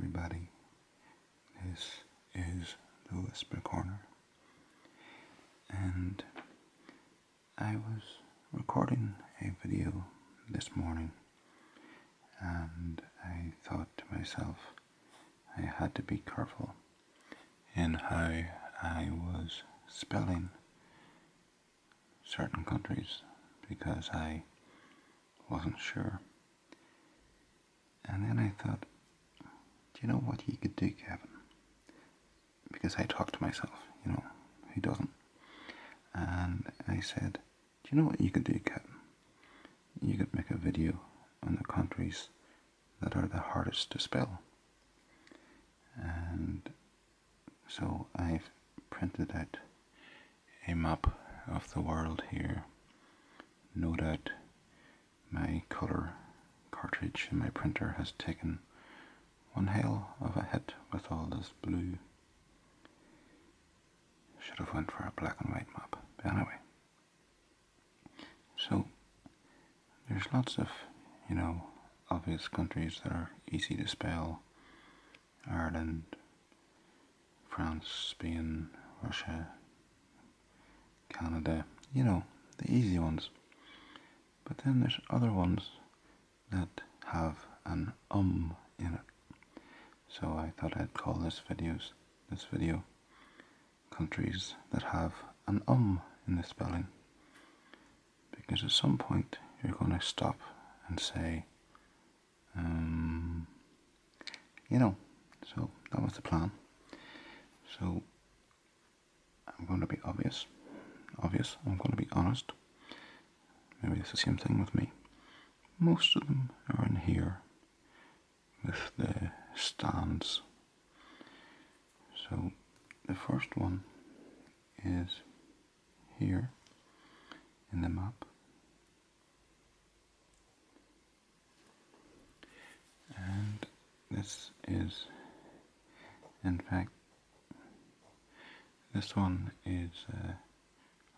everybody. This is TheWhisperCorner, and I was recording a video this morning, and I thought to myself I had to be careful in how I was spelling certain countries because I wasn't sure. And then I thought, do you know what you could do, Kevin? Because I talk to myself, who doesn't? And I said, do you know what you could do, Kevin? You could make a video on the countries that are the hardest to spell. And so I've printed out a map of the world here. No doubt my colour cartridge in my printer has taken one hell of a hit with all this blue. Should have went for a black and white map. But anyway. So there's lots of, obvious countries that are easy to spell. Ireland, France, Spain, Russia, Canada, the easy ones. But then there's other ones that have an in it. So I thought I'd call this video countries that have an in the spelling. Because at some point you're going to stop and say, so that was the plan. So I'm going to be obvious, I'm going to be honest. Maybe it's the same thing with me. Most of them are in here with the stands. So the first one is here in the map. And this is, in fact, this one is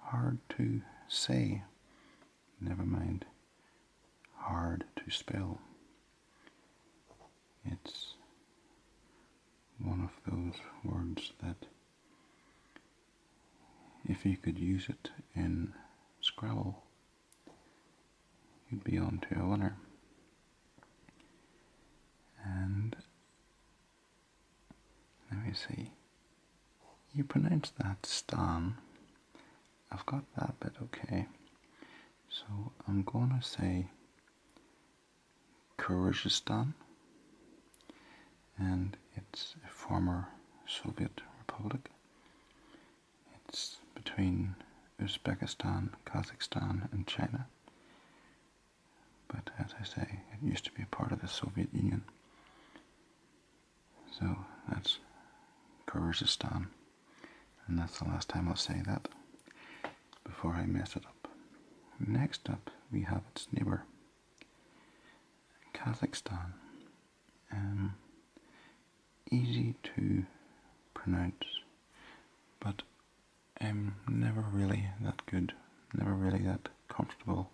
hard to say, never mind hard to spell. It's one of those words that if you could use it in Scrabble, you'd be on to a winner. And let me see. You pronounce that Stan. I've got that bit okay. So I'm going to say Kyrgyzstan, and it's a former Soviet republic. It's between Uzbekistan, Kazakhstan and China. But as I say, it used to be a part of the Soviet Union. So that's Kyrgyzstan, and that's the last time I'll say that before I mess it up. Next up we have its neighbour, Kazakhstan. Easy to pronounce, but I'm never really that good, never really that comfortable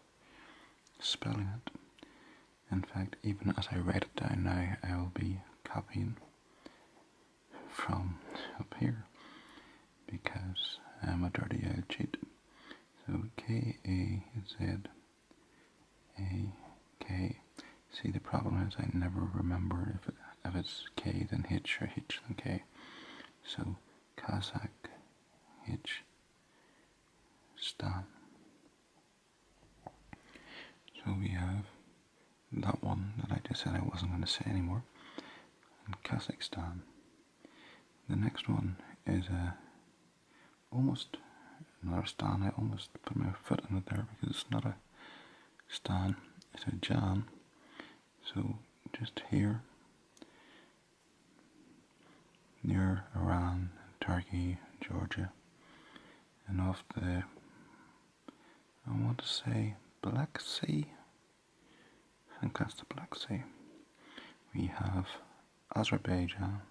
spelling it. In fact, even as I write it down now, I will be copying from up here because I'm a dirty old cheat. So K-A-Z-A-K. See, the problem is I never remember if it's K then H or H then K. So Kazakh H Stan. So we have that one that I just said I wasn't going to say anymore. And Kazakhstan. The next one is almost not a stan. I almost put my foot in it there because it's not a stan, it's a Jan. So just here, near Iran, Turkey, Georgia, and off the, I want to say, Black Sea. I think that's the Black Sea. We have Azerbaijan,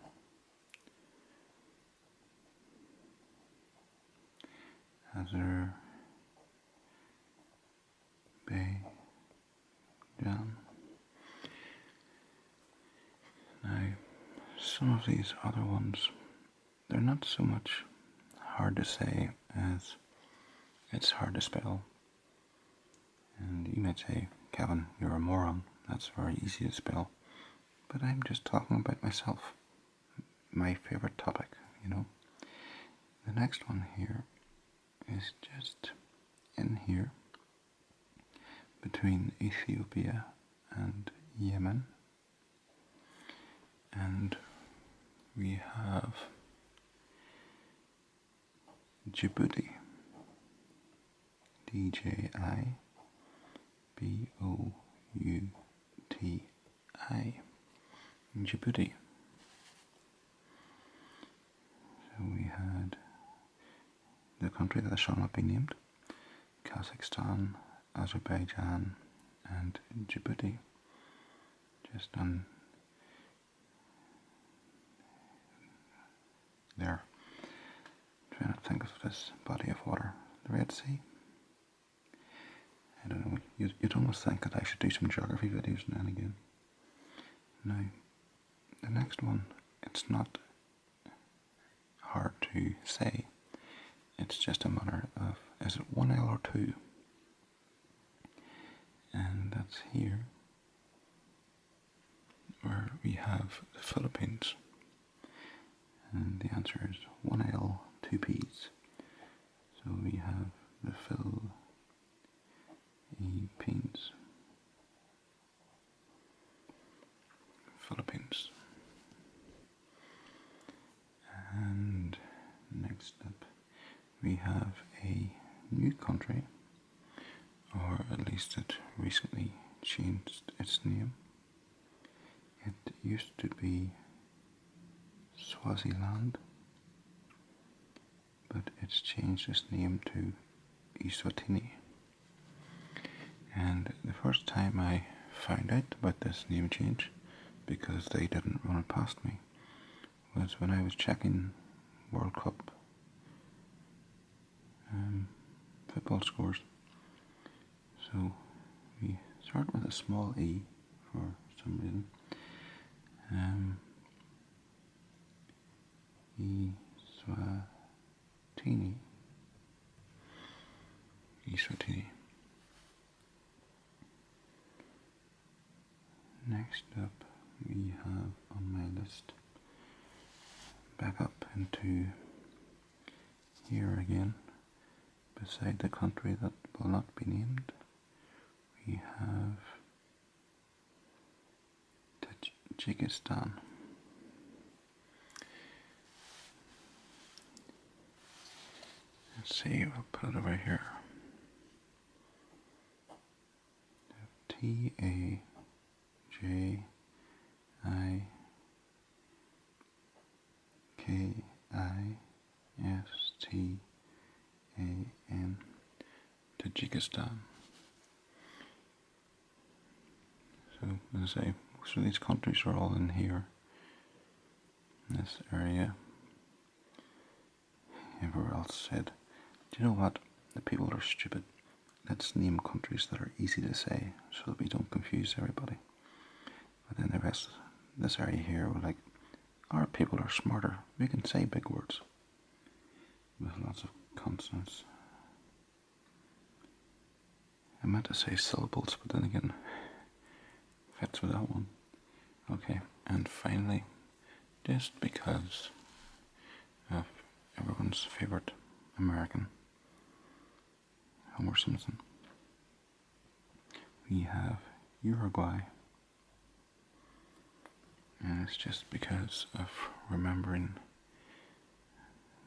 Now, some of these other ones, they're not so much hard to say as it's hard to spell. And you might say, Kevin, you're a moron. That's very easy to spell. But I'm just talking about myself. My favourite topic, you know. The next one here is just in here between Ethiopia and Yemen. And we have Djibouti. D-J-I-B-O-U-T-I. Djibouti. So we had the country that shall not be named, Kazakhstan, Azerbaijan, and Djibouti. Just on there. Trying to think of this body of water, the Red Sea. I don't know, you'd almost think that I should do some geography videos now and again. Now, the next one, it's not hard to say. It's just a matter of, is it one L or two? And that's here, where we have the Philippines. And the answer is one L, two P's. So we have the Philippines. Philippines. And next up, we have a new country, or at least it recently changed its name. It used to be Swaziland, but it's changed its name to Eswatini. And the first time I found out about this name change, because they didn't run it past me, was when I was checking World Cup football scores. So we start with a small e for some reason. Eswatini. Next up, we have on my list, back up into here again, beside the country that will not be named, we have Kyrgyzstan. Let's see, we'll put it over here. Tajikistan. Tajikistan. So, as I say, most of these countries are all in here, in this area. Everywhere else said, do you know what? The people are stupid. Let's name countries that are easy to say so that we don't confuse everybody. But then the rest of this area here were like, our people are smarter. We can say big words with lots of consonants. I meant to say syllables, but then again, fits with that one. Okay, and finally, just because of everyone's favourite American, Homer Simpson, we have Uruguay. And it's just because of remembering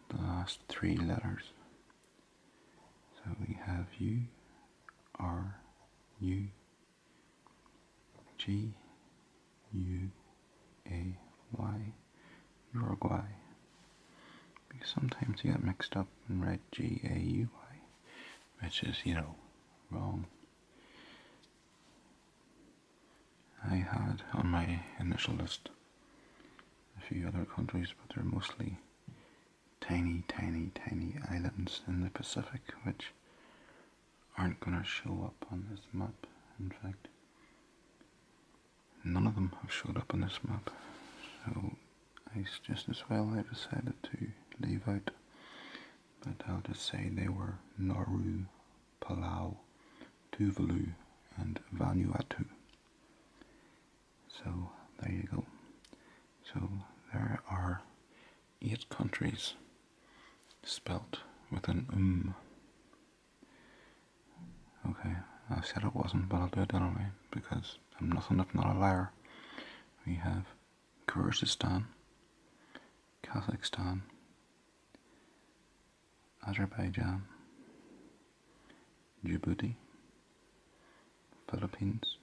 the last three letters. So we have U-R-U-G-U-A-Y, Uruguay. Because sometimes you get mixed up and write G-A-U-Y, which is, wrong. I had on my initial list a few other countries, but they're mostly tiny islands in the Pacific, which aren't going to show up on this map. In fact, none of them have showed up on this map, so place just as well. I decided to leave out, but I'll just say they were Nauru, Palau, Tuvalu, and Vanuatu. So there you go. So there are 8 countries spelt with an Okay, I said it wasn't, but I'll do it anyway, because I'm nothing if not a liar. We have Kyrgyzstan, Kazakhstan, Azerbaijan, Djibouti, Philippines,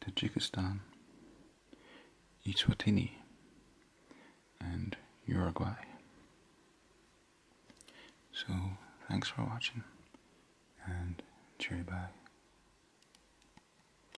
Tajikistan, Eswatini, and Uruguay. So, thanks for watching, and cheerio bye.